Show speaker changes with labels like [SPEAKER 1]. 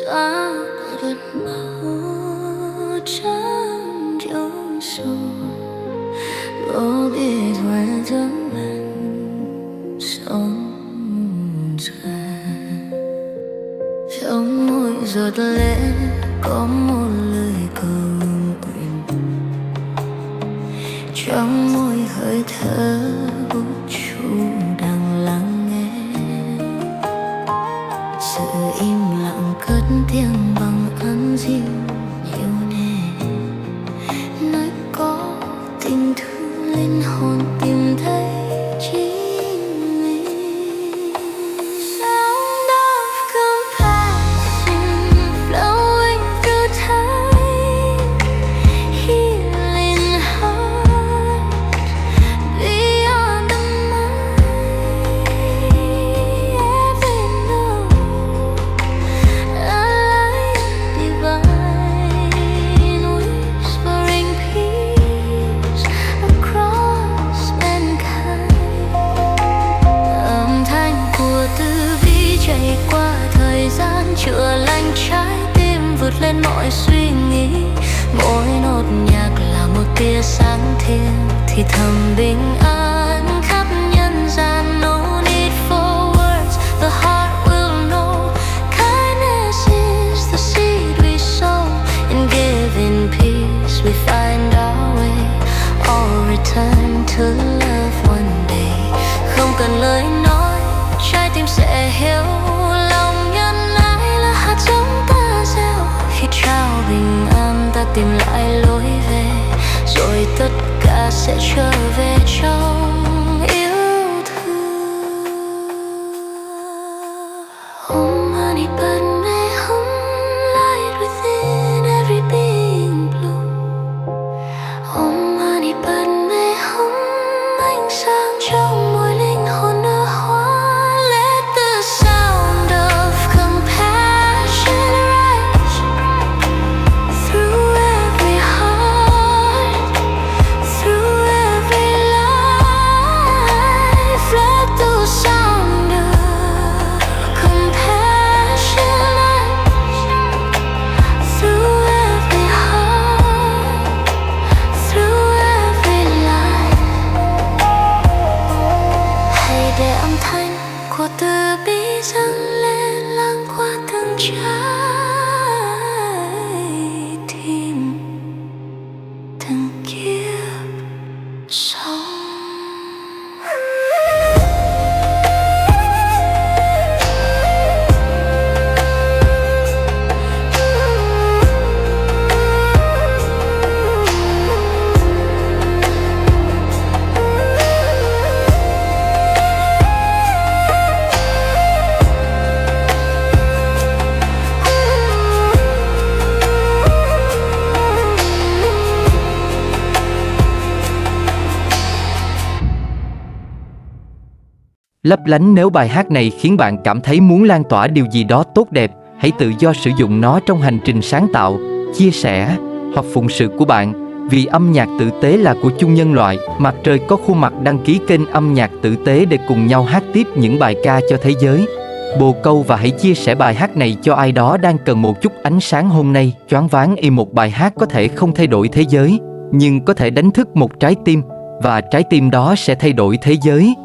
[SPEAKER 1] xóa đất màu trắng trong sông, có biết ngoài tháng lạnh sóng tràn. Trong mỗi giọt lệ có một lời cầu nguyện, trong mỗi hơi thở vũ trụ đang lắng nghe. Sự im lặng cất tiếng bằng ân riêng nhiều nề, nơi có tình thương linh hồn tìm thấy chính mình. Sound of compassion flowing through time, healing heart beyond the mind. Every note a light divine, whispering peace across mankind. Âm thanh của từ bi chạy qua thời gian, chữa lành trái tim, vượt lên mọi suy nghĩ. Mỗi nốt nhạc là một tia sáng thiên, thì thầm bình an khắp nhân gian. No need for words, the heart will know. Kindness is the seed we sow, in giving peace we find our way. All return to love one day. Không cần lời nói, trái tim sẽ hiểu. Lòng nhân ái là hạt giống ta gieo, khi trao bình an ta tìm lại lối về, rồi tất cả sẽ trở về trong yêu thương. Om Mani Padme Hum, light within every being blue. Om Mani Padme Hum, ánh sáng trong mỗi linh hồn nở hoa. Let the sound of compassion rise through every heart, through every life. Let the sound of compassion rise through every heart, through every life. Hãy để âm thanh của từ bi dâng lên, lan qua từng trái tim, từng kiếp sống.
[SPEAKER 2] Lấp lánh. Nếu bài hát này khiến bạn cảm thấy muốn lan tỏa điều gì đó tốt đẹp, hãy tự do sử dụng nó trong hành trình sáng tạo, chia sẻ hoặc phụng sự của bạn. Vì âm nhạc tử tế là của chung nhân loại. Mặt trời có khuôn mặt đăng ký kênh âm nhạc tử tế để cùng nhau hát tiếp những bài ca cho thế giới. Bồ câu và hãy chia sẻ bài hát này cho ai đó đang cần một chút ánh sáng hôm nay. Choáng váng một bài hát có thể không thay đổi thế giới, nhưng có thể đánh thức một trái tim, và trái tim đó sẽ thay đổi thế giới.